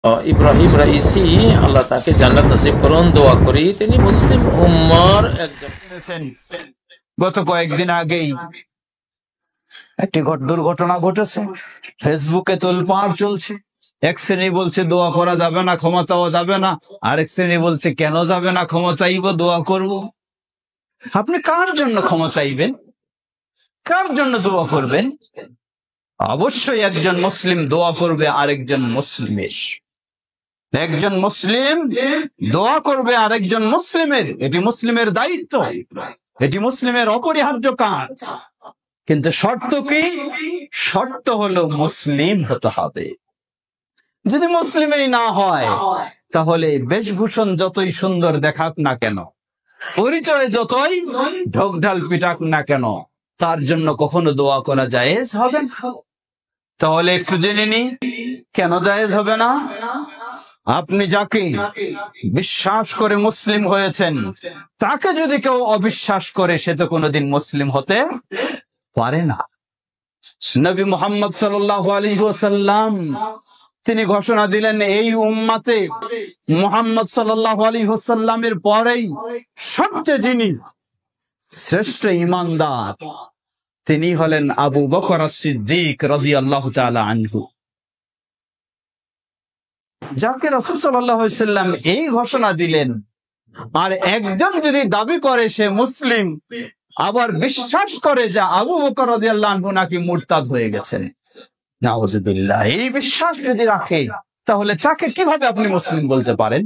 Ebrahim Raisi, আল্লাহ তাকে জান্নাত নসিব করুন, দোয়া করি। তিনি মুসলিম উম্মার একজন। গত কয়েকদিন আগেই একটি দুর্ঘটনা ঘটেছে, ফেসবুকে তোলপাড় চলছে। এক শ্রেণী বলছে দোয়া করা যাবে না, ক্ষমা চাওয়া যাবে না, আরেক শ্রেণী বলছে কেন যাবে না, ক্ষমা চাইবো, দোয়া করব। আপনি কার জন্য ক্ষমা চাইবেন, কার জন্য দোয়া করবেন? অবশ্যই একজন মুসলিম দোয়া করবে আরেকজন মুসলিমের, একজন মুসলিম দোয়া করবে আরেকজন মুসলিমের। এটি মুসলিমের দায়িত্ব, এটি মুসলিমের অপরিহার্য কাজ। কিন্তু শর্ত কি? শর্ত হলো মুসলিম হতে হবে। যদি মুসলিমই না হয়, তাহলে বেশভূষণ যতই সুন্দর দেখাক না কেন, পরিচয় যতই ঢোকঢাল পিটাক না কেন, তার জন্য কখনো দোয়া করা জায়েজ হবে না। তাহলে একটু জেনে নি কেন জায়েজ হবে না। আপনি যাকে বিশ্বাস করে মুসলিম হয়েছেন, তাকে যদি কেউ অবিশ্বাস করে, সে তো কোনোদিন মুসলিম হতে পারে না। নবী মুহাম্মদ সাল্লাল্লাহু আলাইহি ওয়াসাল্লাম তিনি ঘোষণা দিলেন, এই উম্মতে মুহাম্মদ সাল্লাল্লাহু আলাইহি ওয়াসাল্লামের পরেই সবচেয়ে যিনি শ্রেষ্ঠ ঈমানদার, তিনি হলেন আবু বকর as-সিদ্দিক রাদিয়াল্লাহু তাআলা আনহু। যাকে রাসূল সাল্লাল্লাহু আলাইহি ওয়াসাল্লাম এই ঘোষণা দিলেন, আর একজন যদি দাবি করে সে মুসলিম, আবার বিশ্বাস করে যে আবু বকর রাদিয়াল্লাহু আনহু নাকি মুরতাদ হয়ে গেছেন, নাউযুবিল্লাহ, এই বিশ্বাস যদি রাখে, তাহলে তাকে কিভাবে আপনি মুসলিম বলতে পারেন?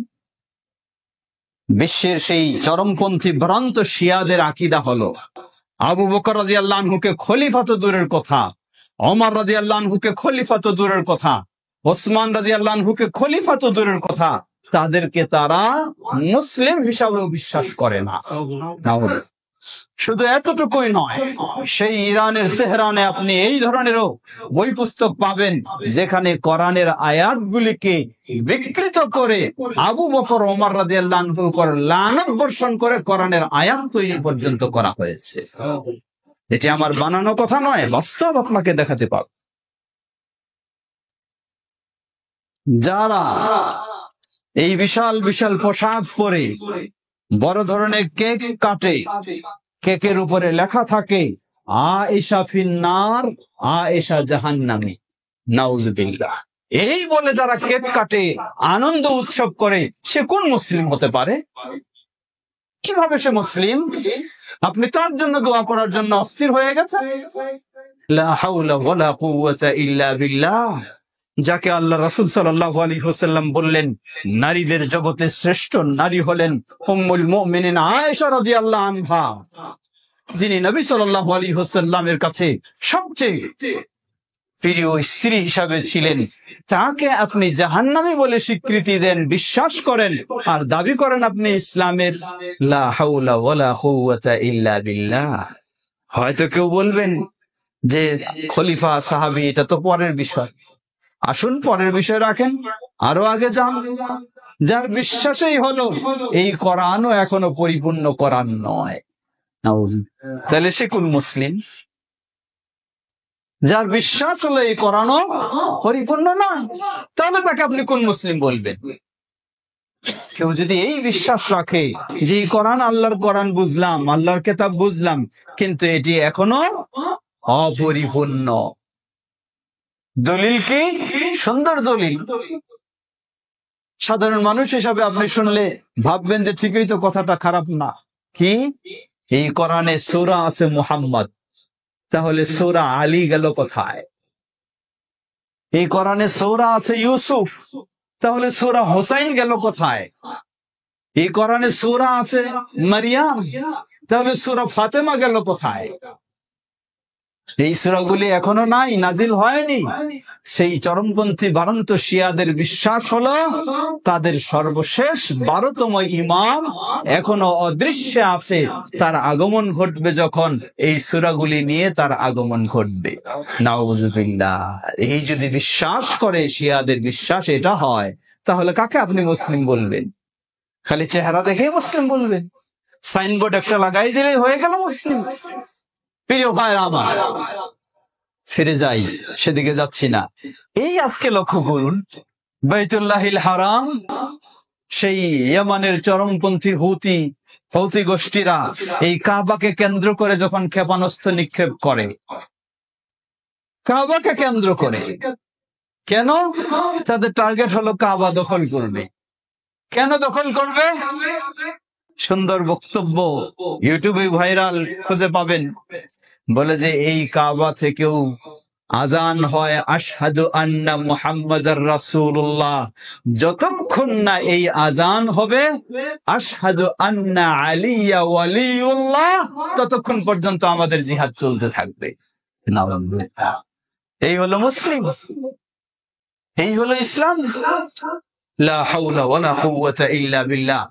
বিশ্বের সেই চরমপন্থী ভ্রান্ত শিয়াদের আকীদা হলো আবু বকর রাদিয়াল্লাহু আনহুকে খলিফা তো দূরের কথা, ওমর রাদিয়াল্লাহু আনহুকে খলিফা তো দূরের কথা, ওসমান রাদিয়াল্লাহু আনহুকে খলিফা তো দূরের কথা, তাদেরকে তারা মুসলিম হিসাবেও বিশ্বাস করে না। শুধু এতটুকুই নয়, সেই ইরানের তেহরানে আপনি এই ধরনেরও বই পুস্তক পাবেন, যেখানে কোরআনের আয়াতগুলিকে বিকৃত করে আবু বকর ওমর রাদিয়াল্লাহু আনহুর উপর লানত বর্ষণ করে কোরআনের আয়াত তৈরি পর্যন্ত করা হয়েছে। এটি আমার বানানো কথা নয়, বাস্তব আপনাকে দেখাতে পারব। যারা এই বিশাল বিশাল পোশাক পরে বড় ধরনের কেক কাটে, কেকের উপরে লেখা থাকে আয়েশা ফিন্নার, আয়েশা জাহান্নামী, নাউযুবিল্লাহ, এই বলে যারা কেক কাটে, আনন্দ উৎসব করে, সে কোন মুসলিম হতে পারে? কিভাবে সে মুসলিম? আপনি তার জন্য দোয়া করার জন্য অস্থির হয়ে গেছেন। লা হাওলা ওয়ালা কুওয়াতা ইল্লা বিল্লাহ, যাকে আল্লাহ রাসূল সাল্লাল্লাহু আলাইহি ওয়াসাল্লাম বললেন নারীদের জগতে শ্রেষ্ঠ নারী হলেন উম্মুল মুমিনিন আয়েশা রাদিয়াল্লাহু আনহা, যিনি নবী সাল্লাল্লাহু আলাইহি ওয়াসাল্লামের কাছে সবচেয়ে প্রিয় স্ত্রী হিসাবে ছিলেন। তাকে আপনি জাহান্নামী বলে স্বীকৃতি দেন, বিশ্বাস করেন, আর দাবি করেন আপনি ইসলামের। লা হাওলা ওয়ালা কুওয়াতা ইল্লা বিল্লাহ। হয়তো কেউ বলবেন যে খলিফা সাহাবী, এটা তো পরের বিষয়। আসুন পরের বিষয় রাখেন, আরো আগে যান। যার বিশ্বাসই হলো এই কোরআনও এখনো পরিপূর্ণ কোরআন নয়, তাহলে সে কোন মুসলিম? যার বিশ্বাস হলো এই কোরআনও পরিপূর্ণ নয়, তাহলে তাকে আপনি কোন মুসলিম বলবেন? কেউ যদি এই বিশ্বাস রাখে যে এই কোরআন আল্লাহর কোরআন বুঝলাম, আল্লাহর কিতাব বুঝলাম, কিন্তু এটি এখনো অপরিপূর্ণ, দলিল কি? সুন্দর দলিল। সাধারণ মানুষ হিসাবে আপনি শুনলে ভাববেন যে ঠিকই তো, কথাটা খারাপ না। কি? এই কোরআনে সূরা আছে মুহাম্মদ, তাহলে সূরা আলী গেল কোথায়? এই কোরআনে সূরা আছে ইউসুফ, তাহলে সূরা হোসাইন গেল কোথায়? এই কোরআনে সূরা আছে মারিয়াম, তাহলে সূরা ফাতেমা গেল কোথায়? এই সূরাগুলি এখনো নাই, নাজিল হয়নি। সেই চরমপন্থী বারান্ত শিয়াদের বিশ্বাস হলো তাদের সর্বশেষ 12তম ইমাম এখনো অদৃশ্যে আছে, তার আগমন ঘটবে যখন, এই সূরাগুলি নিয়ে তার আগমন ঘটবে। নাউযুবিল্লাহ। এই যদি বিশ্বাস করে, শিয়াদের বিশ্বাস এটা হয়, তাহলে কাকে আপনি মুসলিম বলবেন? খালি চেহারা দেখেই মুসলিম বলবেন? সাইনবোর্ড একটা লাগাই দিলেই হয়ে গেল মুসলিম? প্রিয় ভাই আমার, ফিরে যাই, সেদিকে যাচ্ছি না। এই আজকে লক্ষ্য করুন, বাইতুল্লাহিল হারাম, সেই ইয়ামানের চরমপন্থী হুতি গোষ্ঠীরা এই কাবাকে কেন্দ্র করে যখন ক্ষেপণাস্ত্র নিক্ষেপ করে, কাবাকে কেন্দ্র করে, কেন? তাদের টার্গেট হলো কাবা দখল করবে। কেন দখল করবে? সুন্দর বক্তব্য, ইউটিউবে ভাইরাল, খুঁজে পাবেন। বলে যে এই কাবা থেকেও আজান হয় আশহাদু আন্না মুহাম্মাদার রাসূলুল্লাহ, যতক্ষণ না এই আজান হবে আশহাদু আন্না আলিয়া ওয়ালিউল্লাহ, ততক্ষণ পর্যন্ত আমাদের জিহাদ চলতে থাকবে। এই হলো মুসলিম, এই হলো ইসলাম। লা হাওলা ওয়ালা কুওয়াতা ইল্লা বিল্লাহ।